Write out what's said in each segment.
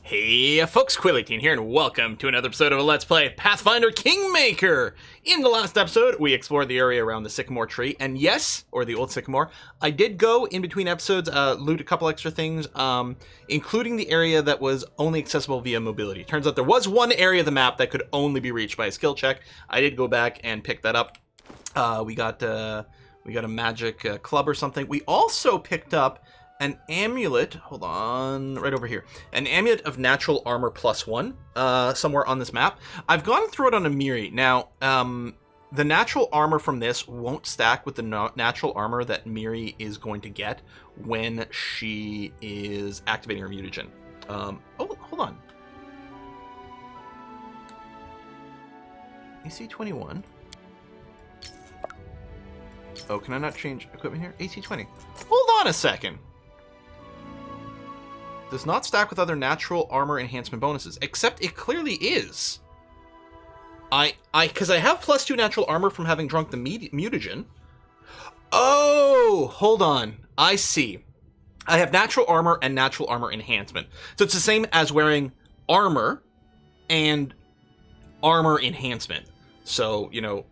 Hey folks, Quill18 here, and welcome to another episode of a Let's Play Pathfinder Kingmaker! In the last episode, we explored the area around the sycamore tree, and yes, or the old sycamore, I did go in between episodes, loot a couple extra things, including the area that was only accessible via mobility. Turns out there was one area of the map that could only be reached by a skill check. I did go back and pick that up. We got a magic club or something. We also picked up an amulet, hold on, right over here. An amulet of natural armor +1, somewhere on this map. I've gone through it on a Miri. Now, the natural armor from this won't stack with the natural armor that Miri is going to get when she is activating her mutagen. Oh, hold on. AC 21. Oh, can I not change equipment here? AC 20. Hold on a second. Does not stack with other natural armor enhancement bonuses, except it clearly is. Because I have +2 natural armor from having drunk the mutagen. Oh, hold on. I see. I have natural armor and natural armor enhancement. So it's the same as wearing armor and armor enhancement. So, you know,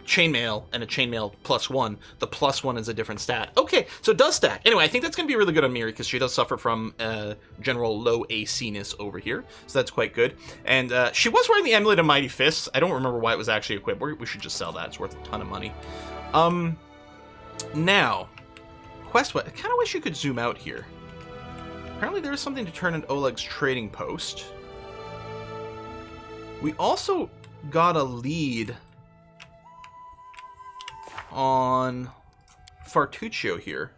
chainmail and a chainmail +1. The +1 is a different stat. Okay, so it does stack. Anyway, I think that's going to be really good on Miri because she does suffer from general low AC-ness over here. So that's quite good. And she was wearing the Amulet of Mighty Fists. I don't remember why it was actually equipped. We should just sell that. It's worth a ton of money. Now, quest what? I kind of wish you could zoom out here. Apparently there is something to turn in Oleg's trading post. We also got a lead on Fartuccio here.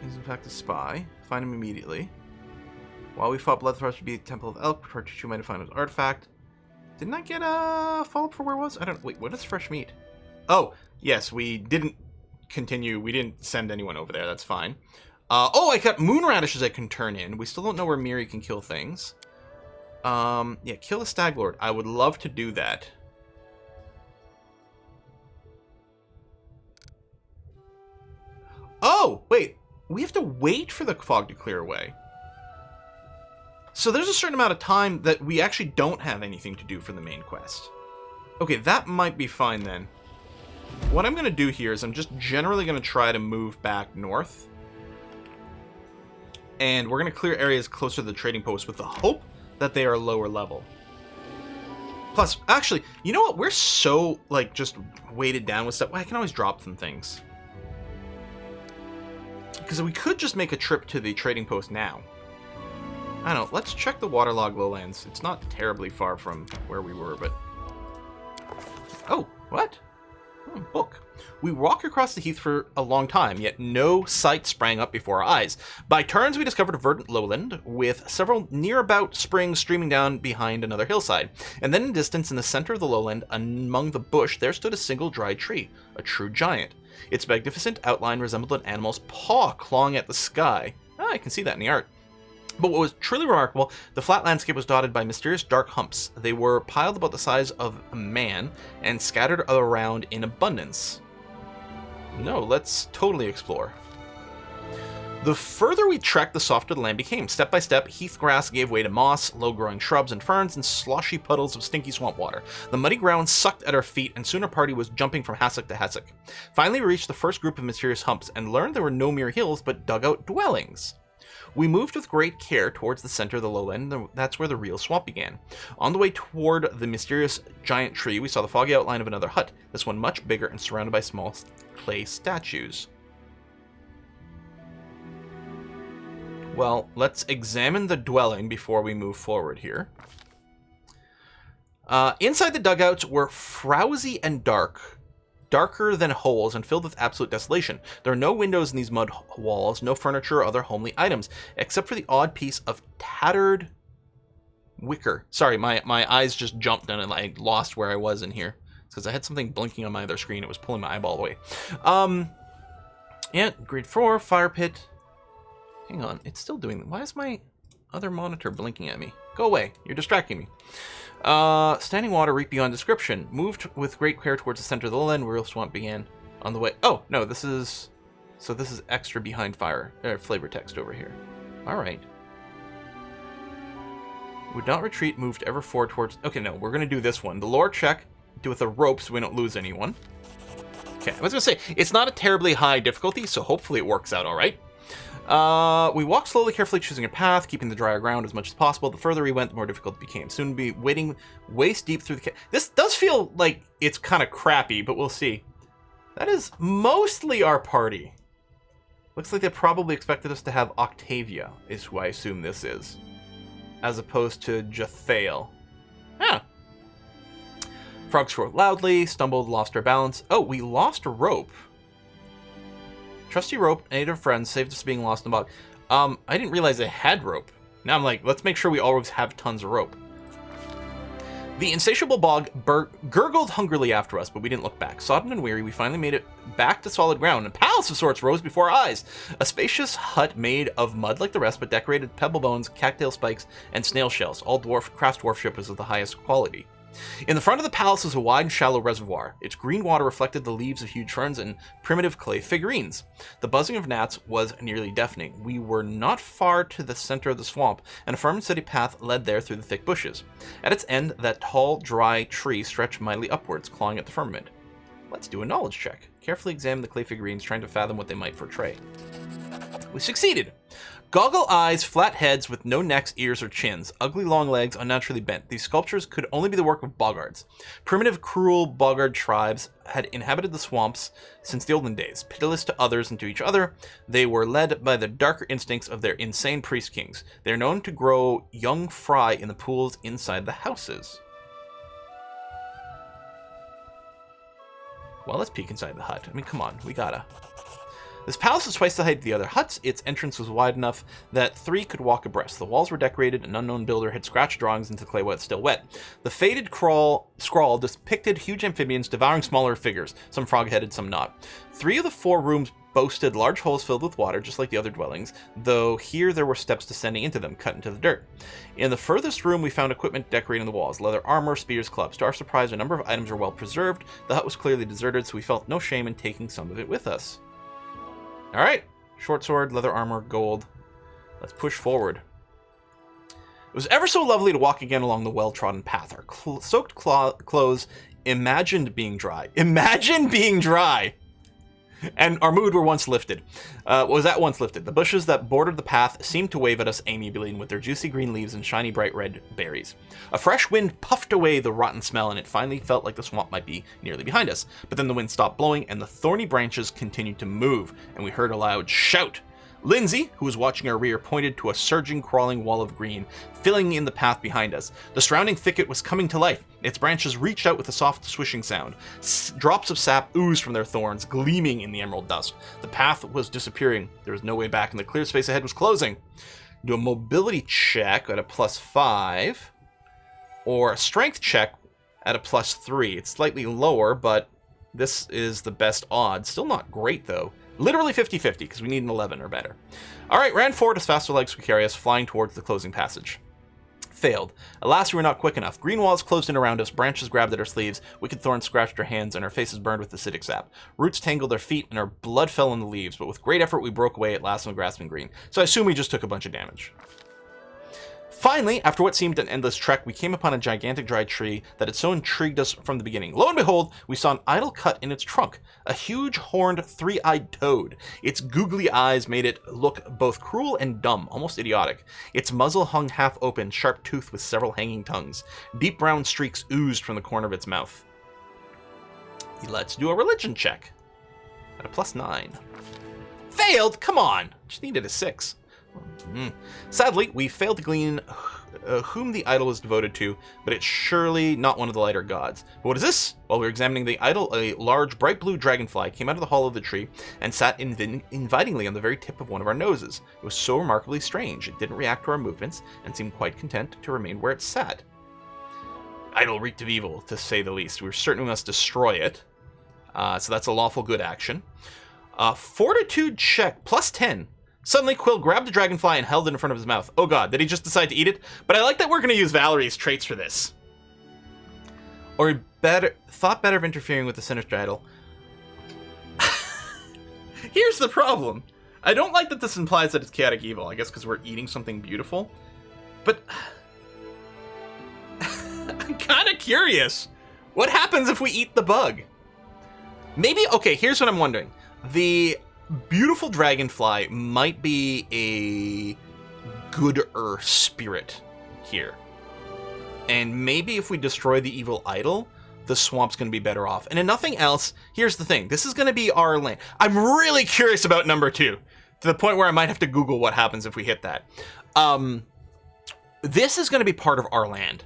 He's in fact a spy. Find him immediately. While we fought Bloodthrust to be the Temple of Elk, Fartuccio might have found his artifact. Didn't I get a follow-up for where it was? I don't... Wait, what is fresh meat? Oh, yes, we didn't continue. We didn't send anyone over there. That's fine. Oh, I got moon radishes I can turn in. We still don't know where Miri can kill things. Yeah, kill the Stag Lord. I would love to do that. Oh, wait. We have to wait for the fog to clear away. So there's a certain amount of time that we actually don't have anything to do for the main quest. Okay, that might be fine then. What I'm going to do here is I'm just generally going to try to move back north. And we're going to clear areas closer to the trading post with the hope that they are lower level. Plus, actually, you know what? We're so, like, just weighted down with stuff. Well, I can always drop some things. Because we could just make a trip to the trading post now. I don't know. Let's check the waterlogged lowlands. It's not terribly far from where we were, but... Oh, what? Book. We walked across the heath for a long time, yet no sight sprang up before our eyes. By turns, we discovered a verdant lowland, with several near-about springs streaming down behind another hillside. And then in distance, in the center of the lowland, among the bush, there stood a single dry tree, a true giant. Its magnificent outline resembled an animal's paw clawing at the sky. Ah, I can see that in the art. But what was truly remarkable, the flat landscape was dotted by mysterious dark humps. They were piled about the size of a man and scattered around in abundance. No, let's totally explore. The further we trekked, the softer the land became. Step by step, heath grass gave way to moss, low-growing shrubs and ferns, and sloshy puddles of stinky swamp water. The muddy ground sucked at our feet, and soon our party was jumping from hassock to hassock. Finally, we reached the first group of mysterious humps, and learned there were no mere hills, but dugout dwellings. We moved with great care towards the center of the lowland, and that's where the real swamp began. On the way toward the mysterious giant tree, we saw the foggy outline of another hut, this one much bigger and surrounded by small clay statues. Well, let's examine the dwelling before we move forward here. Inside the dugouts were frowsy and dark. Darker than holes and filled with absolute desolation. There are no windows in these mud walls, no furniture or other homely items, except for the odd piece of tattered wicker. Sorry, my eyes just jumped and I lost where I was in here. It's because I had something blinking on my other screen. It was pulling my eyeball away. Yeah, grade 4, fire pit. Hang on, it's still doing... Why is my other monitor blinking at me? Go away, you're distracting me. Standing water reeked beyond description. Moved with great care towards the center of the lowland where real swamp began. On the way... Oh, no, this is... So this is extra behind flavor text over here. Alright. Would not retreat, moved ever forward towards... Okay, no, we're going to do this one. The lore check, do with a rope so we don't lose anyone. Okay, I was going to say, it's not a terribly high difficulty, so hopefully it works out alright. We walked slowly, carefully choosing a path, keeping the drier ground as much as possible. The further we went, the more difficult it became. Soon to be wading waist deep through the... This does feel like it's kind of crappy, but we'll see. That is mostly our party. Looks like they probably expected us to have Octavia, is who I assume this is. As opposed to Jathael. Huh. Frog swore loudly, stumbled, lost our balance. Oh, we lost a rope. Trusty rope, native friends, saved us being lost in the bog. I didn't realize I had rope. Now I'm like, let's make sure we always have tons of rope. The insatiable bog gurgled hungrily after us, but we didn't look back. Sodden and weary, we finally made it back to solid ground. A palace of sorts rose before our eyes. A spacious hut made of mud like the rest, but decorated with pebble bones, cattail spikes, and snail shells. All craft dwarfship was of the highest quality. In the front of the palace was a wide and shallow reservoir. Its green water reflected the leaves of huge ferns and primitive clay figurines. The buzzing of gnats was nearly deafening. We were not far to the center of the swamp, and a firm and steady path led there through the thick bushes. At its end, that tall, dry tree stretched mightily upwards, clawing at the firmament. Let's do a knowledge check. Carefully examine the clay figurines, trying to fathom what they might portray. We succeeded! Goggle eyes, flat heads with no necks, ears, or chins. Ugly long legs, unnaturally bent. These sculptures could only be the work of boggards. Primitive, cruel boggard tribes had inhabited the swamps since the olden days. Pitiless to others and to each other, they were led by the darker instincts of their insane priest kings. They are known to grow young fry in the pools inside the houses. Well, let's peek inside the hut. I mean, come on, we gotta... This palace was twice the height of the other huts. Its entrance was wide enough that 3 could walk abreast. The walls were decorated. An unknown builder had scratched drawings into the clay while it's still wet. The faded scrawl depicted huge amphibians devouring smaller figures, some frog-headed, some not. 3 of the 4 rooms boasted large holes filled with water, just like the other dwellings, though here there were steps descending into them, cut into the dirt. In the furthest room, we found equipment decorating the walls, leather armor, spears, clubs. To our surprise, a number of items were well preserved. The hut was clearly deserted, so we felt no shame in taking some of it with us. Alright, short sword, leather armor, gold. Let's push forward. It was ever so lovely to walk again along the well-trodden path. Our soaked clothes imagined being dry. Imagine being dry! And our mood were once lifted. Was at once lifted. The bushes that bordered the path seemed to wave at us amiably with their juicy green leaves and shiny bright red berries. A fresh wind puffed away the rotten smell, and it finally felt like the swamp might be nearly behind us. But then the wind stopped blowing, and the thorny branches continued to move, and we heard a loud shout. Lindsay, who was watching our rear, pointed to a surging, crawling wall of green, filling in the path behind us. The surrounding thicket was coming to life. Its branches reached out with a soft swishing sound. Drops of sap oozed from their thorns, gleaming in the emerald dusk. The path was disappearing. There was no way back, and the clear space ahead was closing. Do a mobility check at a +5, or a strength check at a +3. It's slightly lower, but this is the best odds. Still not great, though. Literally 50-50, because we need an 11 or better. Alright, ran forward as fast as our legs could carry us, flying towards the closing passage. Failed. Alas, we were not quick enough. Green walls closed in around us, branches grabbed at our sleeves, wicked thorns scratched our hands, and our faces burned with acidic sap. Roots tangled our feet, and our blood fell on the leaves, but with great effort we broke away at last from the grasping green. So I assume we just took a bunch of damage. Finally, after what seemed an endless trek, we came upon a gigantic dry tree that had so intrigued us from the beginning. Lo and behold, we saw an idol cut in its trunk, a huge horned, three-eyed toad. Its googly eyes made it look both cruel and dumb, almost idiotic. Its muzzle hung half open, sharp toothed with several hanging tongues. Deep brown streaks oozed from the corner of its mouth. Let's do a religion check. At a +9. Failed? Come on! Just needed a 6. Sadly, we failed to glean whom the idol was devoted to, but it's surely not one of the lighter gods. But what is this? While we were examining the idol, a large, bright blue dragonfly came out of the hollow of the tree and sat invitingly on the very tip of one of our noses. It was so remarkably strange. It didn't react to our movements and seemed quite content to remain where it sat. Idol reeked of evil, to say the least. We certainly must destroy it. So that's a lawful good action. Fortitude check, +10. Suddenly, Quill grabbed the dragonfly and held it in front of his mouth. Oh god, did he just decide to eat it? But I like that we're going to use Valerie's traits for this. Or he thought better of interfering with the Sinister Idol. Here's the problem. I don't like that this implies that it's chaotic evil. I guess because we're eating something beautiful. But I'm kind of curious. What happens if we eat the bug? Maybe, okay, here's what I'm wondering. The beautiful dragonfly might be a gooder spirit here. And maybe if we destroy the evil idol, the swamp's going to be better off. And if nothing else, here's the thing. This is going to be our land. I'm really curious about number 2, to the point where I might have to Google what happens if we hit that. This is going to be part of our land.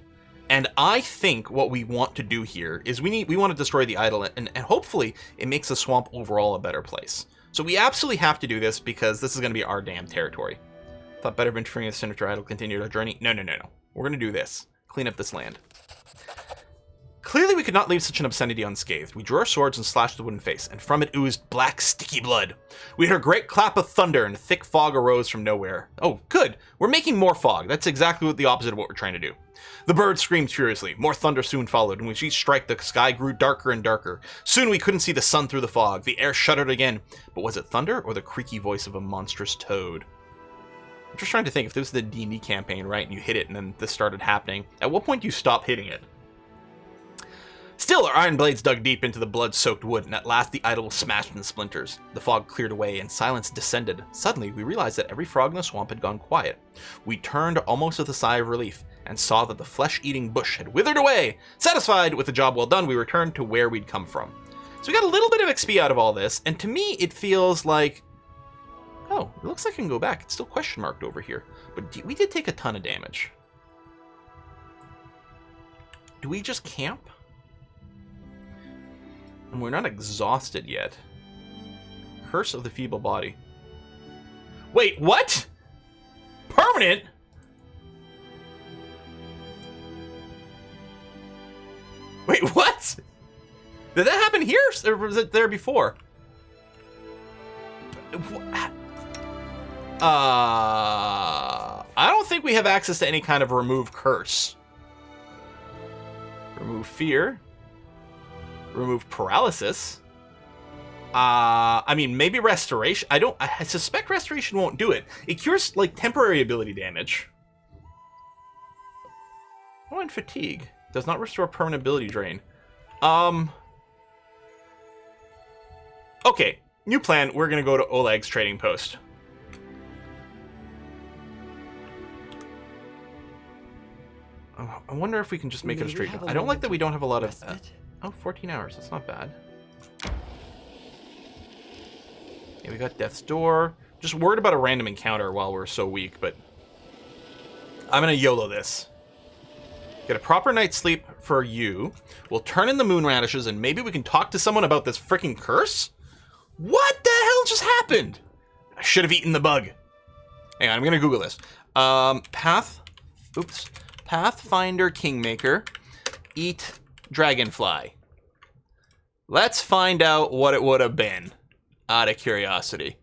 And I think what we want to do here is we want to destroy the idol, and hopefully it makes the swamp overall a better place. So we absolutely have to do this because this is going to be our damn territory. Thought better of interfering with the Sinister Idol, continued our journey. No. We're going to do this. Clean up this land. Clearly we could not leave such an obscenity unscathed. We drew our swords and slashed the wooden face, and from it oozed black, sticky blood. We heard a great clap of thunder, and a thick fog arose from nowhere. Oh, good. We're making more fog. That's exactly the opposite of what we're trying to do. The bird screamed furiously. More thunder soon followed, and with each strike, the sky grew darker and darker. Soon we couldn't see the sun through the fog. The air shuddered again. But was it thunder or the creaky voice of a monstrous toad? I'm just trying to think, if this was the D&D campaign, right, and you hit it and then this started happening, at what point do you stop hitting it? Still, our iron blades dug deep into the blood-soaked wood, and at last the idol was smashed into splinters. The fog cleared away, and silence descended. Suddenly, we realized that every frog in the swamp had gone quiet. We turned almost with a sigh of relief, and saw that the flesh-eating bush had withered away. Satisfied with the job well done, we returned to where we'd come from. So we got a little bit of XP out of all this, and to me, it feels like... Oh, it looks like I can go back. It's still question marked over here. But we did take a ton of damage. Do we just camp? And we're not exhausted yet. Curse of the feeble body. Wait, what? Permanent? Wait, what? Did that happen here, or was it there before? I don't think we have access to any kind of remove curse. Remove fear. Remove paralysis. I mean, maybe restoration. I suspect restoration won't do it. It cures, like, temporary ability damage. Oh, and fatigue. Does not restore permanent ability drain. Okay, new plan. We're gonna go to Oleg's trading post. I wonder if we can just make it a straight. I don't like that we don't have a lot of... oh, 14 hours. That's not bad. Yeah, we got Death's Door. Just worried about a random encounter while we're so weak, but... I'm gonna YOLO this. Get a proper night's sleep for you. We'll turn in the moon radishes, and maybe we can talk to someone about this freaking curse? What the hell just happened? I should have eaten the bug. Hang on, I'm gonna Google this. Pathfinder Kingmaker. Eat dragonfly. Let's find out what it would have been, out of curiosity.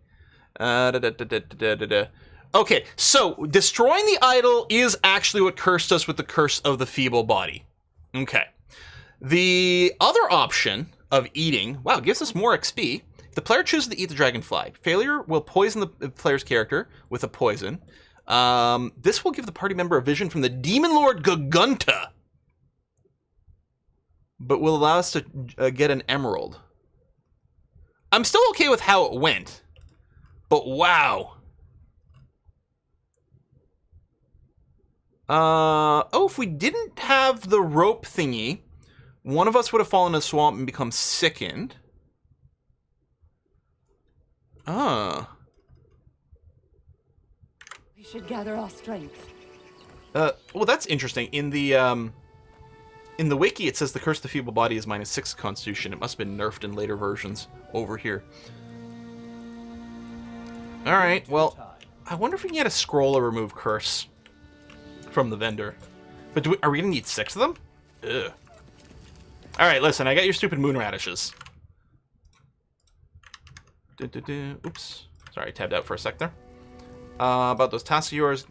Okay, so destroying the idol is actually what cursed us with the curse of the feeble body. Okay. The other option of eating, wow, gives us more XP. If the player chooses to eat the dragonfly, failure will poison the player's character with a poison. This will give the party member a vision from the demon lord Gagunta, but will allow us to get an emerald. I'm still okay with how it went, but wow. Oh, if we didn't have the rope thingy, one of us would have fallen in a swamp and become sickened. We should gather our strength. Well, that's interesting. In the wiki, it says the curse of the feeble body is -6 constitution. It must have been nerfed in later versions over here. All right, well, I wonder if we can get a scroll or remove curse from the vendor. But are we gonna need 6 of them? Ugh. All right, listen, I got your stupid moon radishes. Oops. Sorry, tabbed out for a sec there. About those tasks of yours,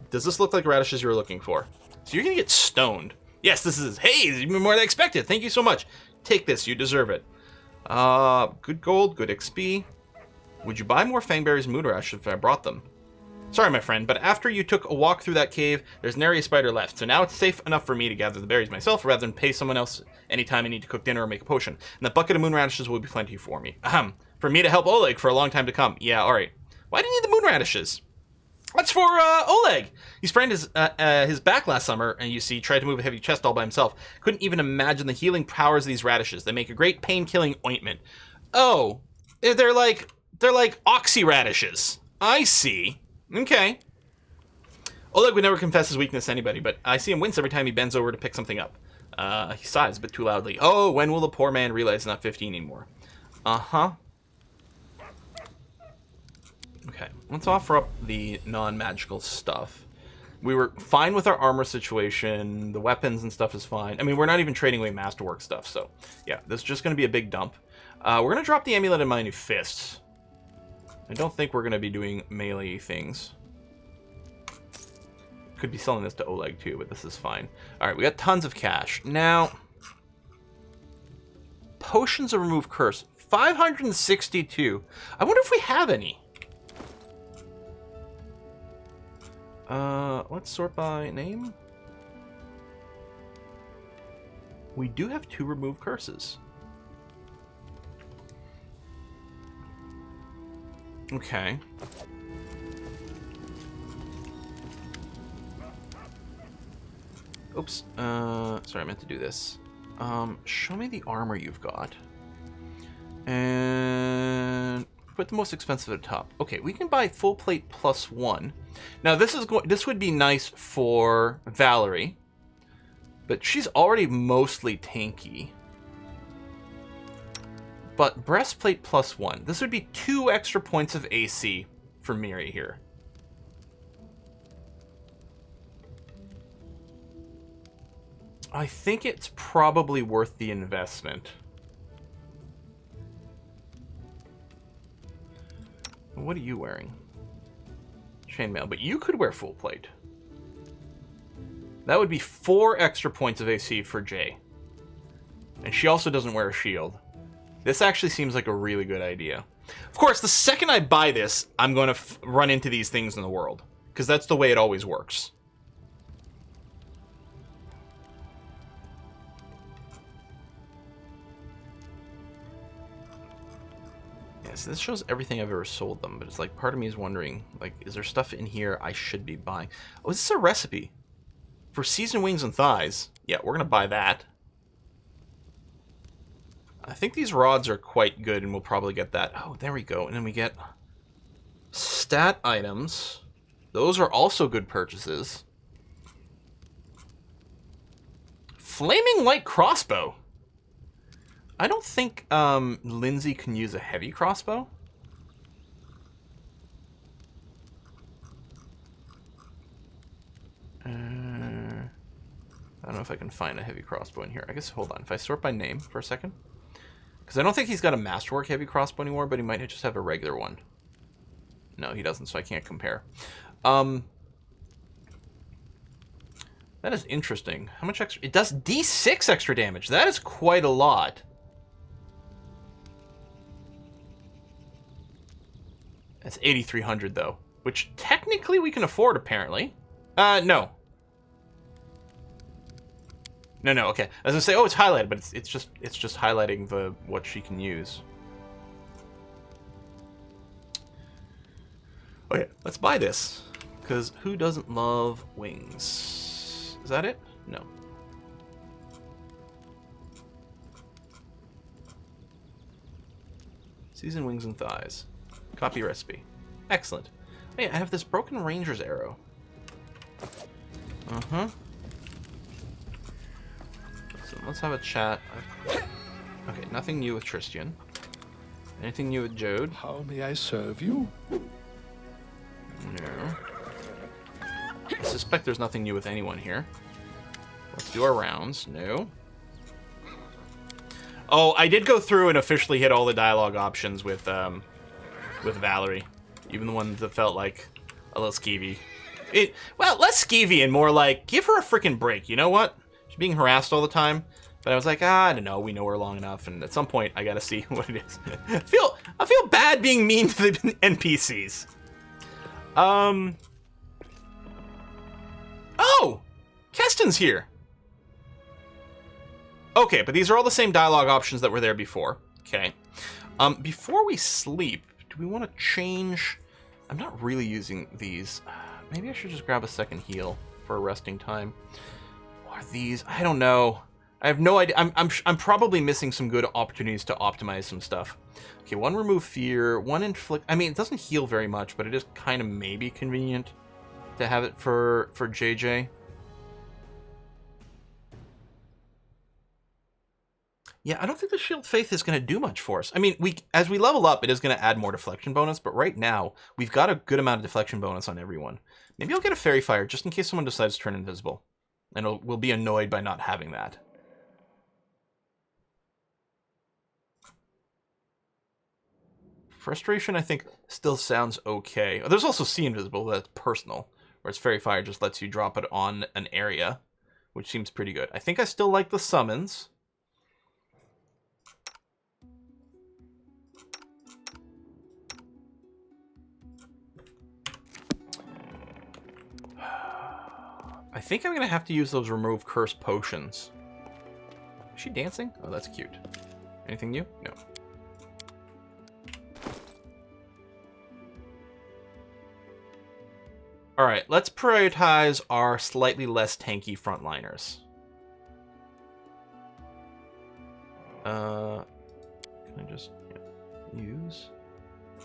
does this look like radishes you were looking for? So you're gonna get stoned. Yes, this is, hey, this is even more than I expected. Thank you so much. Take this, you deserve it. Good gold, good XP. Would you buy more fangberries and moon rashes if I brought them? Sorry, my friend, but after you took a walk through that cave, there's nary a spider left, so now it's safe enough for me to gather the berries myself rather than pay someone else anytime I need to cook dinner or make a potion. And the bucket of moon radishes will be plenty for me. For me to help Oleg for a long time to come. Yeah, alright. Why do you need the moon radishes? That's for Oleg! He sprained his back last summer, and you see, tried to move a heavy chest all by himself. Couldn't even imagine the healing powers of these radishes. They make a great pain-killing ointment. Oh, they're like oxy radishes. I see. Okay. Oleg would never confess his weakness to anybody, but I see him wince every time he bends over to pick something up. He sighs a bit too loudly. Oh, when will the poor man realize he's not 15 anymore? Uh-huh. Okay, let's offer up the non-magical stuff. We were fine with our armor situation. The weapons and stuff is fine. I mean, we're not even trading away masterwork stuff, so yeah, this is just going to be a big dump. We're going to drop the amulet in my new fists. I don't think we're going to be doing melee things. Could be selling this to Oleg too, but this is fine. Alright, we got tons of cash. Now, potions of remove curse. 562. I wonder if we have any. Let's sort by name. We do have 2 remove curses. Okay. Oops. Sorry, I meant to do this. Show me the armor you've got. And put the most expensive at the top. Okay, we can buy full plate +1. Now this would be nice for Valerie, but she's already mostly tanky. But breastplate +1. This would be 2 extra points of AC for Miri here. I think it's probably worth the investment. What are you wearing? Chainmail, but you could wear full plate. That would be 4 extra points of AC for Jay. And she also doesn't wear a shield. This actually seems like a really good idea. Of course, the second I buy this, I'm going to run into these things in the world. Because that's the way it always works. Yeah, so this shows everything I've ever sold them. But it's like, part of me is wondering, like, is there stuff in here I should be buying? Oh, is this a recipe? For seasoned wings and thighs. Yeah, we're going to buy that. I think these rods are quite good, and we'll probably get that. Oh, there we go. And then we get stat items. Those are also good purchases. Flaming light crossbow. I don't think Lindsay can use a heavy crossbow. I don't know if I can find a heavy crossbow in here. I guess, hold on. If I sort by name for a second. Because I don't think he's got a masterwork heavy crossbow anymore, but he might just have a regular one. No, he doesn't, so I can't compare. That is interesting. How much extra? It does D6 extra damage. That is quite a lot. That's 8,300 though, which technically we can afford apparently. No. No, okay. I was gonna say, oh, it's highlighted, but it's just highlighting what she can use. Okay, let's buy this, because who doesn't love wings? Is that it? No. Seasoned wings and thighs. Copy recipe. Excellent. Hey, I have this broken ranger's arrow. Uh-huh. So let's have a chat. Okay, nothing new with Tristian. Anything new with Jode? How may I serve you? No. I suspect there's nothing new with anyone here. Let's do our rounds. No. Oh, I did go through and officially hit all the dialogue options with Valerie. Even the ones that felt like a little skeevy. Well, less skeevy and more like, give her a freaking break. You know what? She's being harassed all the time. But I was like, I don't know, we know her long enough, and at some point I gotta see what it is. I feel bad being mean to the NPCs. Oh! Keston's here! Okay, but these are all the same dialogue options that were there before. Okay. Before we sleep, do we want to change... I'm not really using these. Maybe I should just grab a second heal for a resting time. Or these? I don't know. I have no idea. I'm probably missing some good opportunities to optimize some stuff. Okay, one remove fear, one inflict... I mean, it doesn't heal very much, but it is kind of maybe convenient to have it for JJ. Yeah, I don't think the Shield Faith is going to do much for us. I mean, as we level up, it is going to add more deflection bonus, but right now, we've got a good amount of deflection bonus on everyone. Maybe I'll get a Fairy Fire, just in case someone decides to turn invisible. And we'll be annoyed by not having that. Frustration, I think, still sounds okay. Oh, there's also See Invisible, that's personal. Whereas Fairy Fire just lets you drop it on an area, which seems pretty good. I think I still like the summons. I think I'm going to have to use those remove curse potions. Is she dancing? Oh, that's cute. Anything new? No. Alright, let's prioritize our slightly less tanky frontliners. Can I just use?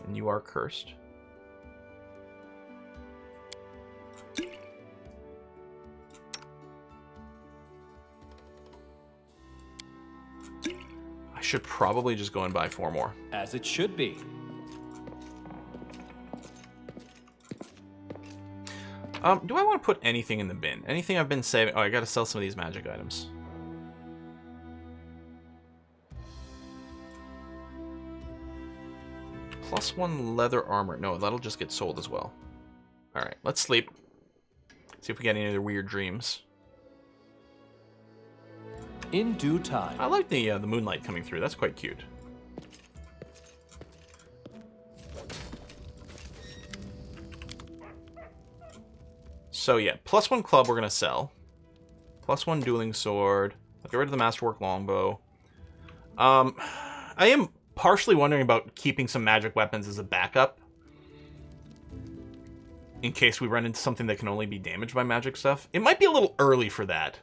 And you are cursed. I should probably just go and buy 4 more. As it should be. Do I want to put anything in the bin? Anything I've been saving? Oh, I gotta sell some of these magic items. +1 leather armor. No, that'll just get sold as well. Alright, let's sleep. See if we get any other weird dreams. In due time. I like the moonlight coming through. That's quite cute. So yeah, +1 club we're gonna sell. +1 dueling sword. I'll get rid of the masterwork longbow. I am partially wondering about keeping some magic weapons as a backup, in case we run into something that can only be damaged by magic stuff. It might be a little early for that.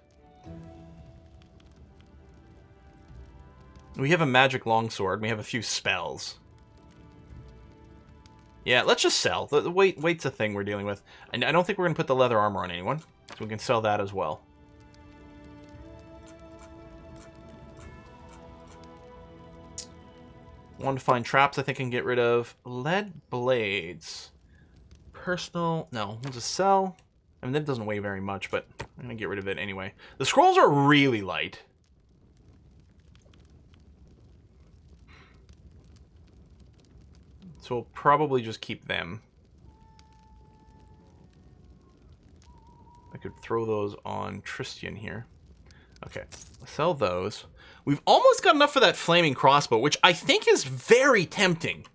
We have a magic longsword. We have a few spells. Yeah, let's just sell. The weight's a thing we're dealing with. And I don't think we're going to put the leather armor on anyone, so we can sell that as well. One to find traps I think I can get rid of. Lead blades. Personal... No, we'll just sell. I mean, that doesn't weigh very much, but I'm going to get rid of it anyway. The scrolls are really light. So we'll probably just keep them. I could throw those on Tristian here. Okay, sell those. We've almost got enough for that flaming crossbow, which I think is very tempting.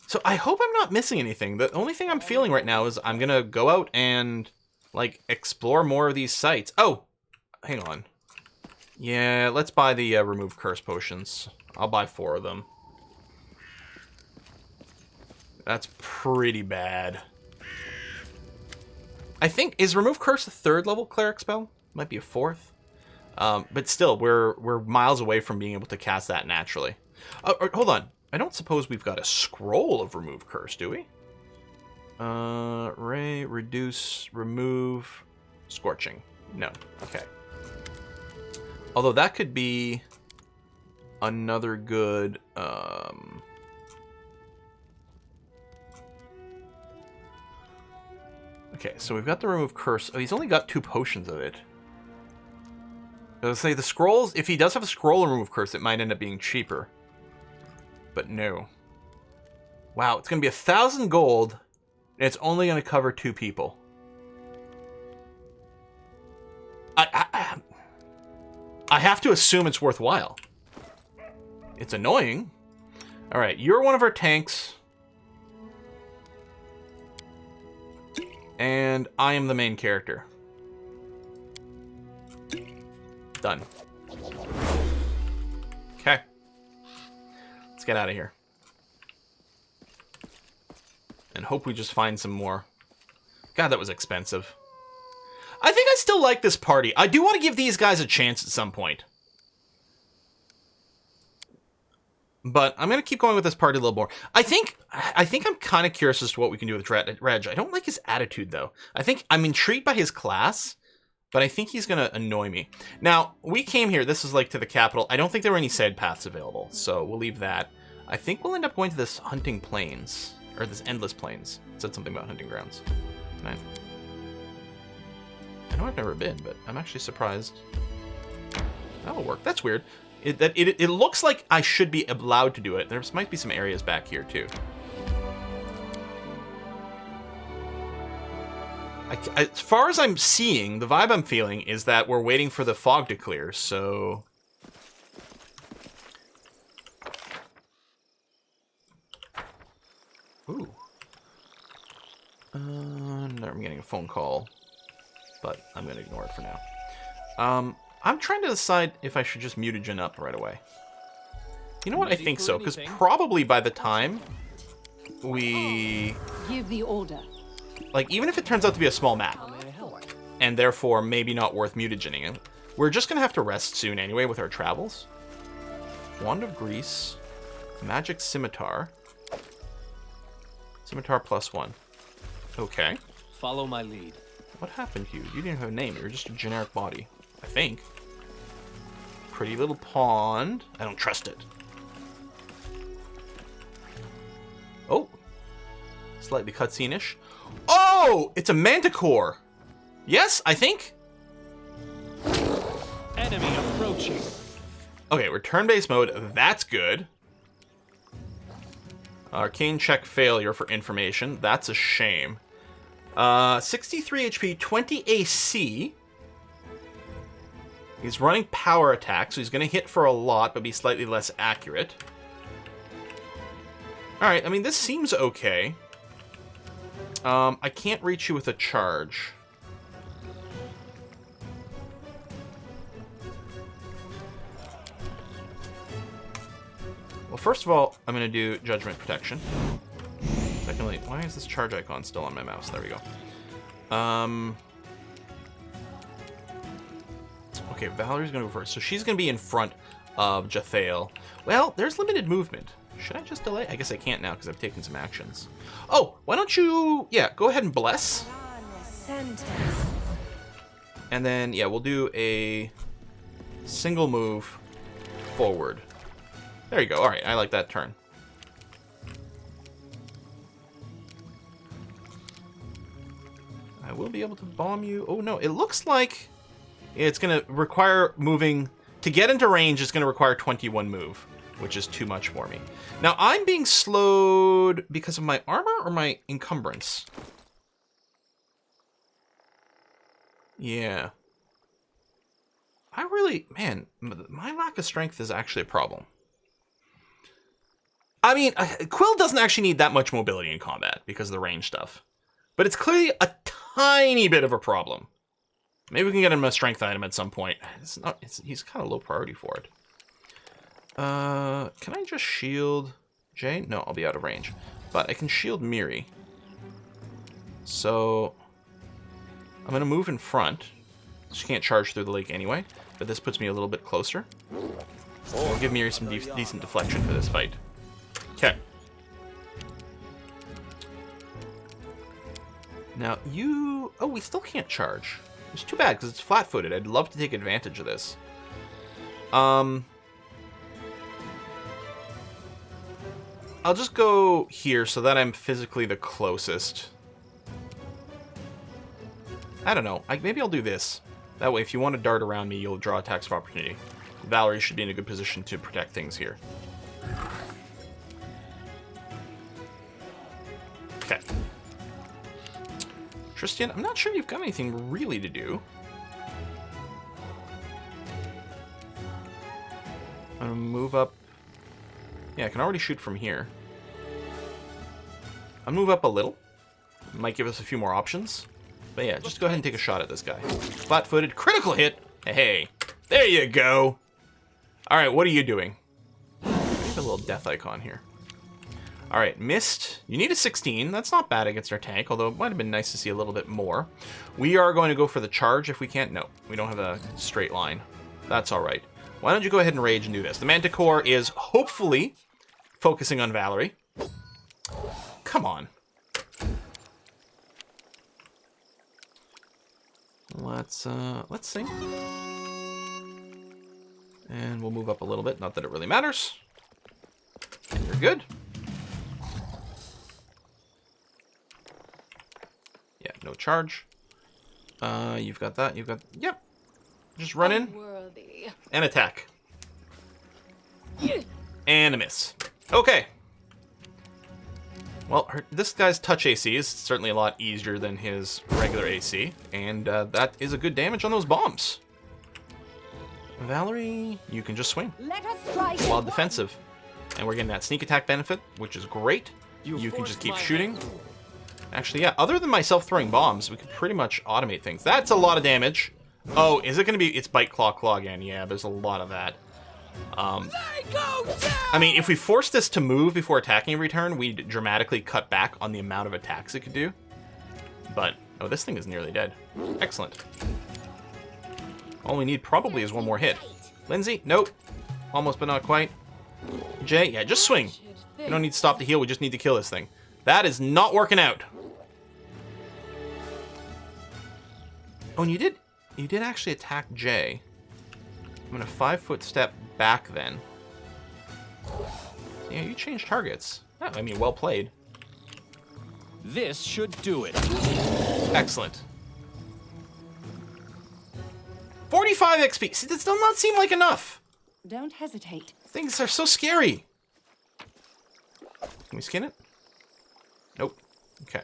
So I hope I'm not missing anything. The only thing I'm feeling right now is I'm going to go out and, like, explore more of these sites. Oh, hang on. Yeah, let's buy the remove curse potions. I'll buy 4 of them. That's pretty bad. I think, is remove curse a 3rd level cleric spell? Might be a 4th. But still, we're miles away from being able to cast that naturally. Hold on. I don't suppose we've got a scroll of remove curse, do we? Ray, reduce, remove, scorching. No. Okay. Although that could be another good... Okay, so we've got the remove curse. Oh, he's only got 2 potions of it. I was gonna say, the scrolls, if he does have a scroll of remove curse, it might end up being cheaper. But no. Wow, it's gonna be 1,000 gold, and it's only gonna cover 2 people. I have to assume it's worthwhile. It's annoying. All right, you're one of our tanks. And I am the main character. Done. Okay. Let's get out of here. And hope we just find some more. God, that was expensive. I think I still like this party. I do want to give these guys a chance at some point. But I'm going to keep going with this party a little more. I think I'm kind of curious as to what we can do with Reg. I don't like his attitude, though. I think I'm intrigued by his class, but I think he's going to annoy me. Now, we came here. This is like to the capital. I don't think there were any side paths available, so we'll leave that. I think we'll end up going to this hunting plains, or this endless plains. It said something about hunting grounds. I know I've never been, but I'm actually surprised. That'll work. That's weird. It looks like I should be allowed to do it. There might be some areas back here, too. As far as I'm seeing, the vibe I'm feeling is that we're waiting for the fog to clear, so... Ooh. No, I'm getting a phone call, but I'm going to ignore it for now. I'm trying to decide if I should just mutagen up right away. You know what? I think so, because probably by the time we... Give the order. Like, even if it turns out to be a small map, and therefore maybe not worth mutagening, we're just going to have to rest soon anyway with our travels. Wand of Grease, Magic Scimitar. Scimitar +1. Okay. Follow my lead. What happened to you? You didn't have a name. You're just a generic body. I think. Pretty little pond. I don't trust it. Oh. Slightly cutscene-ish. Oh! It's a manticore! Yes, I think? Enemy approaching. Okay, we're turn-based mode. That's good. Arcane check failure for information. That's a shame. 63 HP, 20 AC. He's running power attack, so he's going to hit for a lot, but be slightly less accurate. Alright, I mean, this seems okay. I can't reach you with a charge. Well, first of all, I'm going to do Judgment Protection. Secondly, why is this charge icon still on my mouse? There we go. Okay, Valerie's going to go first. So she's going to be in front of Jathael. Well, there's limited movement. Should I just delay? I guess I can't now because I've taken some actions. Oh, why don't you... Yeah, go ahead and bless. And then, yeah, we'll do a single move forward. There you go. All right, I like that turn. I will be able to bomb you. Oh, no, it looks like it's going to require moving... To get into range, it's going to require 21 move, which is too much for me. Now, I'm being slowed because of my armor or my encumbrance? Yeah. I really... Man, my lack of strength is actually a problem. I mean, Quill doesn't actually need that much mobility in combat because of the range stuff. But it's clearly a tiny bit of a problem. Maybe we can get him a strength item at some point. He's kind of low priority for it. Can I just shield Jay? No, I'll be out of range. But I can shield Miri. So I'm going to move in front. She can't charge through the lake anyway, but this puts me a little bit closer. We'll give Miri some decent deflection for this fight. Okay. Now you... Oh, we still can't charge. It's too bad because it's flat-footed. I'd love to take advantage of this. I'll just go here so that I'm physically the closest. I don't know. Maybe I'll do this. That way, if you want to dart around me, you'll draw attacks of opportunity. Valerie should be in a good position to protect things here. Okay. Tristan, I'm not sure you've got anything really to do. I'm gonna move up. Yeah, I can already shoot from here. I'll move up a little. Might give us a few more options. But yeah, just go ahead and take a shot at this guy. Flat-footed, critical hit. Hey, there you go. All right, what are you doing? Make a little death icon here. All right, missed. You need a 16. That's not bad against our tank, although it might have been nice to see a little bit more. We are going to go for the charge if we can't. No, we don't have a straight line. That's all right. Why don't you go ahead and rage and do this? The Manticore is hopefully focusing on Valerie. Come on. Let's sing. And we'll move up a little bit. Not that it really matters. And you're good. Yeah, no charge. You've got that. You've got... Yep. Just run in. And attack. And a miss. Okay. Well, this guy's touch AC is certainly a lot easier than his regular AC. And that is a good damage on those bombs. Valerie, you can just swing. Let us strike While defensive. And we're getting that sneak attack benefit, which is great. You can just keep shooting. Actually, yeah, other than myself throwing bombs, we could pretty much automate things. That's a lot of damage. Oh, is it going to be... It's bite, claw, claw again. Yeah, there's a lot of that. I mean, if we force this to move before attacking every turn, we'd dramatically cut back on the amount of attacks it could do. But, oh, this thing is nearly dead. Excellent. All we need probably is one more hit. Lindsay? Nope. Almost, but not quite. Jay? Yeah, just swing. You don't need to stop to heal. We just need to kill this thing. That is not working out. Oh, and you did actually attack Jay. I'm gonna 5-foot step back then. Yeah, you changed targets. Oh, I mean, well played. This should do it. Excellent. 45 XP. See, this does not seem like enough. Don't hesitate. Things are so scary. Can we skin it? Nope. Okay.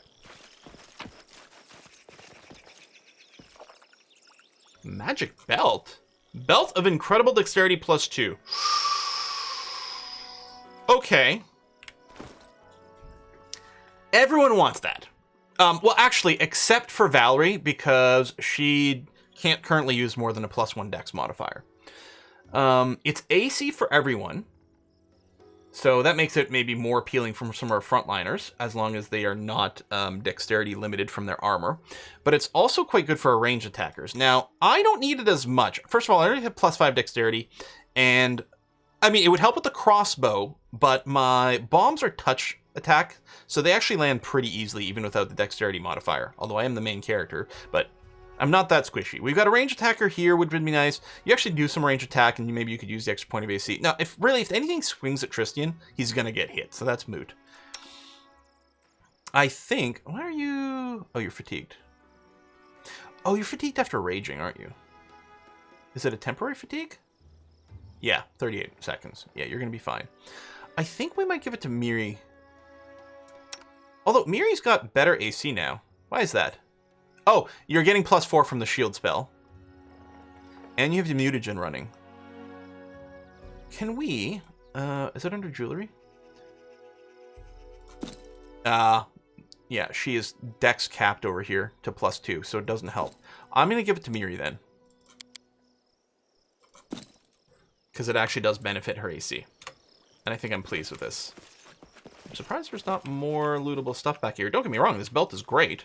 Magic belt. Belt of incredible dexterity +2. Okay. Everyone wants that. Well, actually, except for Valerie, because she can't currently use more than a +1 dex modifier. It's AC for everyone. So that makes it maybe more appealing from some of our frontliners, as long as they are not dexterity limited from their armor. But it's also quite good for our ranged attackers. Now, I don't need it as much. First of all, I already have +5 dexterity, and I mean, it would help with the crossbow, but my bombs are touch attack, so they actually land pretty easily, even without the dexterity modifier. Although I am the main character, but I'm not that squishy. We've got a range attacker here, which would be nice. You actually do some range attack, and maybe you could use the extra point of AC. Now, if anything swings at Tristian, he's going to get hit, so that's moot. I think... Why are you... Oh, you're fatigued. Oh, you're fatigued after raging, aren't you? Is it a temporary fatigue? Yeah, 38 seconds. Yeah, you're going to be fine. I think we might give it to Miri. Although, Miri's got better AC now. Why is that? Oh, you're getting +4 from the shield spell. And you have the mutagen running. Can we... is it under jewelry? Yeah, she is dex capped over here to +2, so it doesn't help. I'm going to give it to Miri then. Because it actually does benefit her AC. And I think I'm pleased with this. I'm surprised there's not more lootable stuff back here. Don't get me wrong, this belt is great.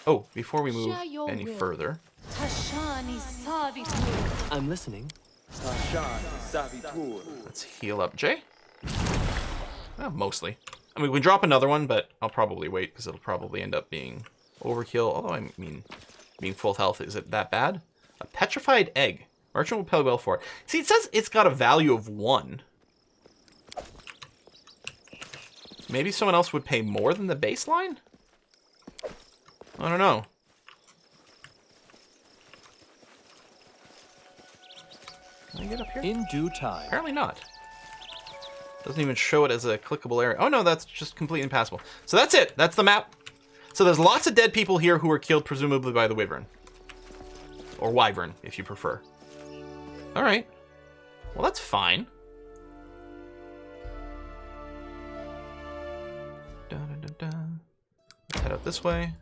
Oh, before we move any further. I'm listening. Let's heal up Jay. Well, mostly. I mean, we drop another one, but I'll probably wait because it'll probably end up being overkill. Although, I mean, being full health, is it that bad? A petrified egg. Merchant will pay well for it. See, it says it's got a value of 1. Maybe someone else would pay more than the baseline? I don't know. Can I get up here? In due time. Apparently not. Doesn't even show it as a clickable area. Oh no, that's just completely impassable. So that's it. That's the map. So there's lots of dead people here who were killed presumably by the wyvern. Or wyvern, if you prefer. Alright. Well, that's fine. Dun, dun, dun, dun. Let's head out this way.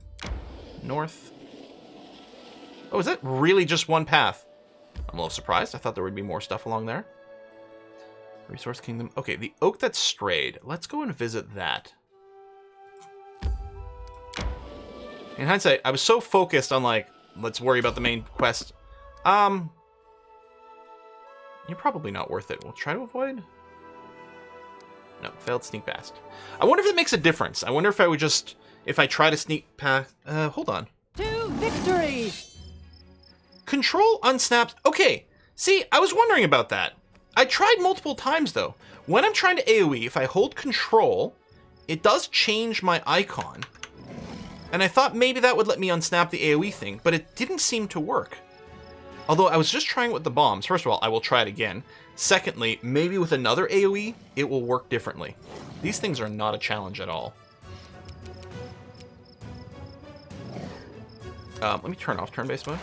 North. Oh, is that really just one path? I'm a little surprised. I thought there would be more stuff along there. Resource Kingdom. Okay, the oak that strayed. Let's go and visit that. In hindsight, I was so focused on, like, let's worry about the main quest. You're probably not worth it. We'll try to avoid. No, failed sneak past. I wonder if it makes a difference. I wonder if I would just, if I try to sneak past. Hold on. To victory! Control unsnapped. Okay, see, I was wondering about that. I tried multiple times, though. When I'm trying to AoE, if I hold control, it does change my icon. And I thought maybe that would let me unsnap the AoE thing, but it didn't seem to work. Although I was just trying it with the bombs. First of all, I will try it again. Secondly, maybe with another AoE, it will work differently. These things are not a challenge at all. Let me turn off turn-based mode.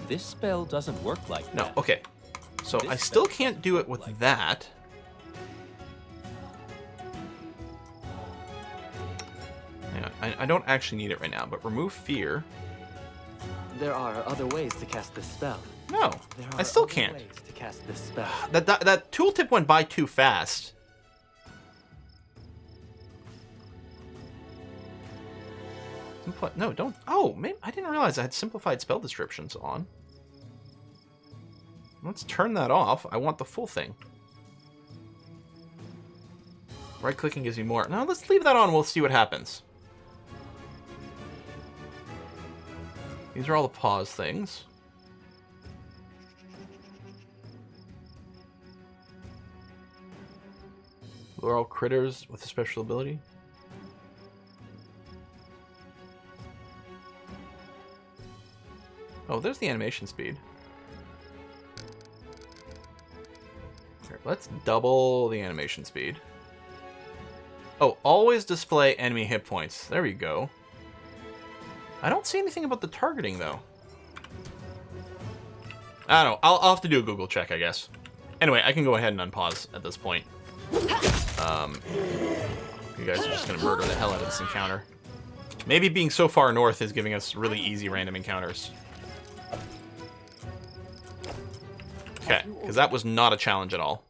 This spell doesn't work like that. No, okay. So I still can't do it with that. Hang on, I don't actually need it right now, but remove fear. There are other ways to cast this spell. No, There I are still other can't. ways to cast this spell. That tooltip went by too fast. No, don't. Oh, maybe I didn't realize I had simplified spell descriptions on. Let's turn that off. I want the full thing. Right-clicking gives you more. No, let's leave that on. We'll see what happens. These are all the pause things. They're all critters with a special ability. Oh, there's the animation speed. Here, let's double the animation speed. Oh, always display enemy hit points. There we go. I don't see anything about the targeting, though. I don't know. I'll have to do a Google check, I guess. Anyway, I can go ahead and unpause at this point. You guys are just going to murder the hell out of this encounter. Maybe being so far north is giving us really easy random encounters. Okay, because that was not a challenge at all.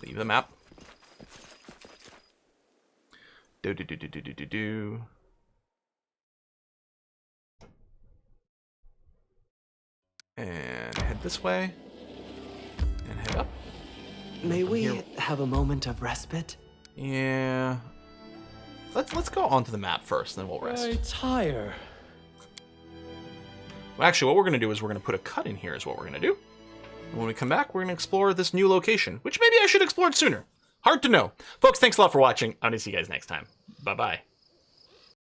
Leave the map. Do. And head this way. And head up. May we Here. have a moment of respite? Yeah. Let's go onto the map first, then we'll rest. I tire. Well, actually, what we're going to do is we're going to put a cut in here is what we're going to do. And when we come back, we're going to explore this new location, which maybe I should have explored sooner. Hard to know. Folks, thanks a lot for watching. I'm going to see you guys next time. Bye-bye.